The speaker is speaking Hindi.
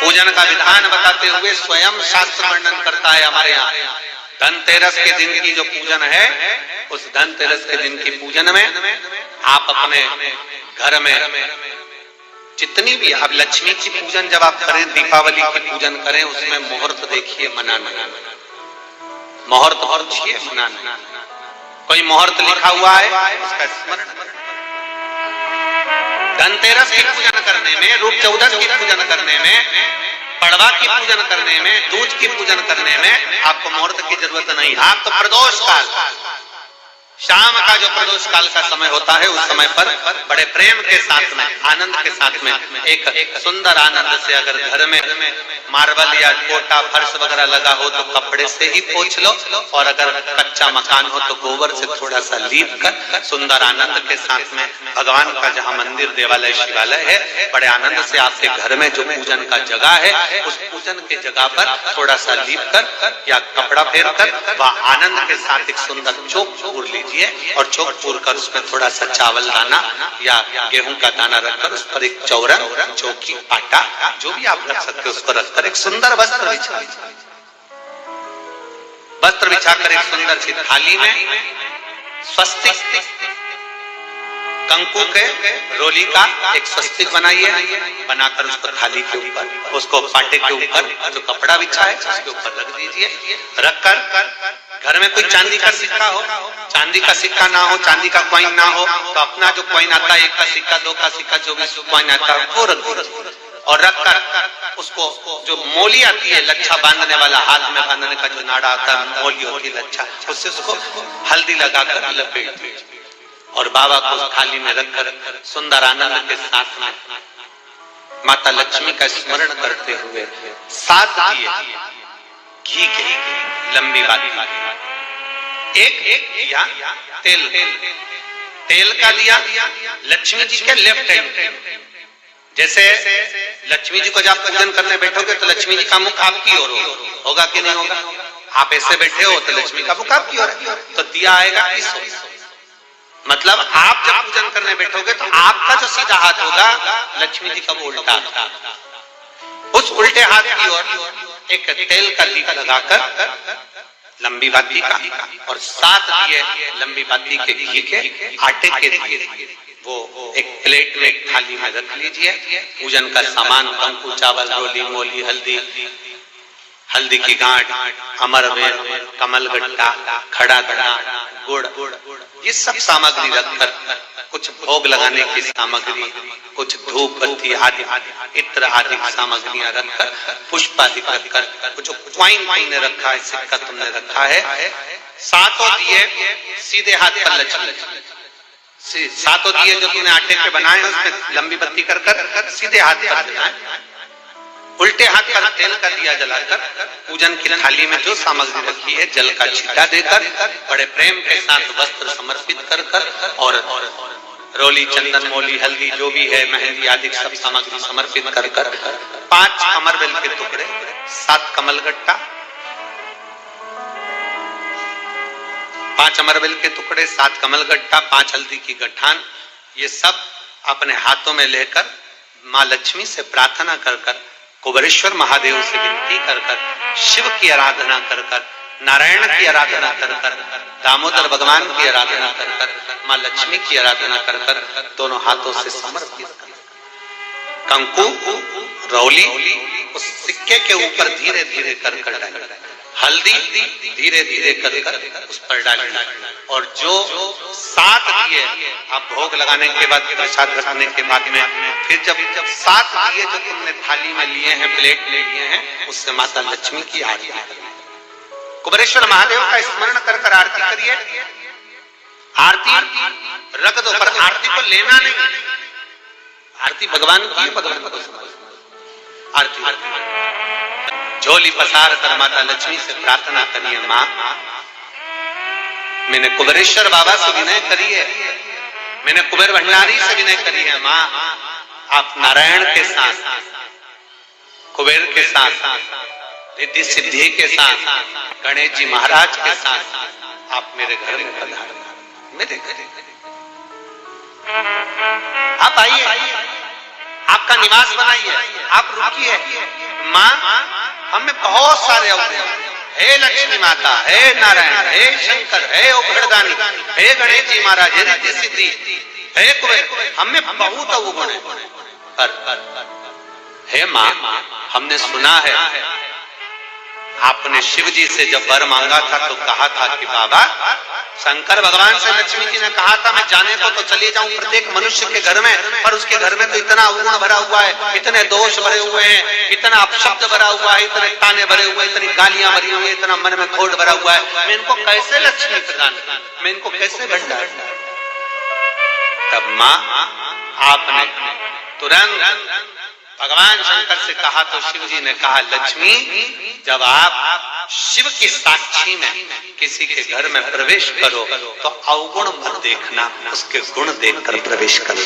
पूजन का विधान बताते हुए स्वयं शास्त्र वर्णन करता है हमारे यहाँ। धनतेरस के दिन की जो पूजन है, उस धनतेरस के दिन की पूजन में आप अपने घर में जितनी भी आप लक्ष्मी की पूजन जब आप करें, दीपावली की पूजन करें, उसमें मुहूर्त देखिए, मनाना मुहूर्त पूछिए, मनाना। कोई मुहूर्त लिखा हुआ है उसका स्मरण। धनतेरस की पूजन करने में, रूप चौदस की पूजन करने में, पड़वा की पूजन करने में, दूज की पूजन करने में आपको मुहूर्त की जरूरत नहीं। आप तो प्रदोष काल, शाम का जो प्रदोष काल का समय होता है, उस समय पर बड़े प्रेम के साथ में, आनंद के साथ में, एक सुंदर आनंद से अगर घर में मार्बल या कोटा फर्श वगैरह लगा हो तो कपड़े से ही पोंछ लो, और अगर कच्चा मकान हो तो गोबर से थोड़ा सा लीप कर सुंदर आनंद के साथ में भगवान का जहाँ मंदिर, देवालय, शिवालय है, बड़े आनंद से आपके घर में जो पूजन का जगह है, उस पूजन के जगह पर थोड़ा सा लीप कर या कपड़ा फेर कर वह आनंद के साथ एक सुंदर चौक पूर लीजिए, और चौक पूर कर उसमें थोड़ा सा चावल दाना या गेहूं का दाना रखकर उस पर एक चौरन, चौकी, आटा जो भी आप रख सकते हो उसको रखकर एक सुंदर वस्त्र बिछाकर एक सुंदर सी थाली में स्वस्तिक कंकु के रोली का एक स्वस्तिक बनाइए, बनाकर उसको थाली के ऊपर, उसको पाटे के ऊपर जो कपड़ा बिछा है उसके ऊपर रख दीजिए। रखकर घर में कोई चांदी का सिक्का हो, चांदी का सिक्का ना हो, चांदी का कॉइन ना हो, तो अपना जो कॉइन आता है, 1 का सिक्का, 2 का सिक्का, जो भी कॉइन आता है वो रख दीजिए। और रखकर उसको जो मोली आती है, लच्छा बांधने वाला, हाथ में बांधने का जो नाड़ा आता है, मोली होती है लच्छा, उससे उसको हल्दी लगाकर लपेट दीजिए और बाबा को उस थाली में रखकर सुंदर आनंद के साथ में माता लक्ष्मी का स्मरण करते हुए 7 दिए घी के, लंबी बाती, एक दिया तेल का दिया लक्ष्मी जी के लेफ्ट हैंड। जैसे लक्ष्मी जी को जब पूजन करने बैठोगे तो लक्ष्मी जी का मुख आपकी ओर होगा कि नहीं होगा? आप ऐसे बैठे हो तो लक्ष्मी का मुख आपकी ओर है, तो दिया आएगा इस ओर। मतलब आप जब पूजन करने बैठोगे तो आपका जो सीधा हाथ होगा लक्ष्मी जी का वो उल्टा, उस उल्टे हाथ की ओर एक तेल का दीप लगाकर लंबी बाती का और 7 दिए लंबी बाती के घी के, आटे के दिए वो एक प्लेट में, एक थाली में रख लीजिए। पूजन का सामान, कंकु, चावल, रोली, मोली, हल्दी की गांठ, अमरवेल, कमलगट्टा, खड़ा धना, गुड़, ये सब सामग्री रखकर, कुछ भोग लगाने की सामग्री, कुछ धूप बत्ती आदि इत्र आदि सामग्रियां रखकर, पुष्प आदि रखकर, जो कॉइन तुमने रखा है, सिक्का तुमने रखा है, 7 दिए सीधे हाथ पर लक्ष्मी, 7 दिए जो तुमने आटे के बनाए हैं उसमें लंबी बत्ती कर सीधे हाथ पर जलाएं, उल्टे हाथ पर तेल का दिया जलाकर पूजन की थाली में जो सामग्री रखी है जल का छींटा देकर बड़े प्रेम के साथ वस्त्र समर्पित कर और रोली, चंदन, मोली, हल्दी जो भी है, मेहंदी आदि सब सामग्री समर्पित कर 5 अमरवेल के टुकड़े, 7 कमलगट्टा, 5 अमरवेल के टुकड़े, 7 कमलगट्टा, 5 हल्दी की गठान, ये सब अपने हाथों में लेकर माँ लक्ष्मी से प्रार्थना कर कुबेरेश्वर महादेव से विनती कर शिव की आराधना कर नारायण की आराधना कर दामोदर भगवान की आराधना कर माँ लक्ष्मी की आराधना कर दोनों हाथों से समर्पित कंकु, रौली उस सिक्के के ऊपर धीरे धीरे कर हल्दी धीरे धीरे कर उस पर डालना, और जो 7 दिए आप भोग लगाने के बाद, प्रसाद रखने के बाद में, फिर जब 7 दिए जो तुमने थाली में लिए हैं, प्लेट में लिए हैं, उससे माता लक्ष्मी की आरती करिए। कुबेरेश्वर महादेव का स्मरण कर आरती करिए। आरती रख दो, पर आरती को लेना नहीं, आरती भगवान की, भगवान को आरती झोली पसार कर माता लक्ष्मी से प्रार्थना करिए, माँ मैंने कुबेरेश्वर बाबा से विनय करी है, मैंने कुबेर भंडारी से विनय करी है, माँ आप नारायण के साथ, कुबेर के साथ, रिद्धि सिद्धि के साथ, गणेश जी महाराज के साथ आप मेरे घर में पधारो, मेरे घर आप आइए, आपका निवास बनाइए, आप रुकिए, माँ हमें बहुत सारे अवगुण, हे लक्ष्मी माता, हे नारायण, हे शंकर, हे औखड़दानी, हे गणेश जी महाराज, हे रिद्धि सिद्धि, हे कुबेर, हमें बहुत अवगुण है। पर हे माँ, हमने सुना है आपने शिव जी से जब वर मांगा था तो कहा था कि बाबा, शंकर भगवान से लक्ष्मी जी ने कहा था मैं जाने को तो चली जाऊं प्रत्येक मनुष्य के घर में, पर उसके घर में तो इतना अवगुण भरा हुआ है, इतने दोष भरे हुए हैं, इतना अपशब्द भरा हुआ है, इतने ताने भरे हुए, इतनी गालियां भरी हुई, इतना मन में खोट भरा हुआ है, मैं इनको कैसे लक्ष्मी प्रदान करूं, मैं इनको कैसे भंडार। तब माँ आपने तुरंत भगवान शंकर से कहा तो शिव जी ने कहा, लक्ष्मी जब आप शिव की साक्षी में किसी के घर में प्रवेश करो तो अवगुण मत देखना, उसके गुण देखकर प्रवेश करो।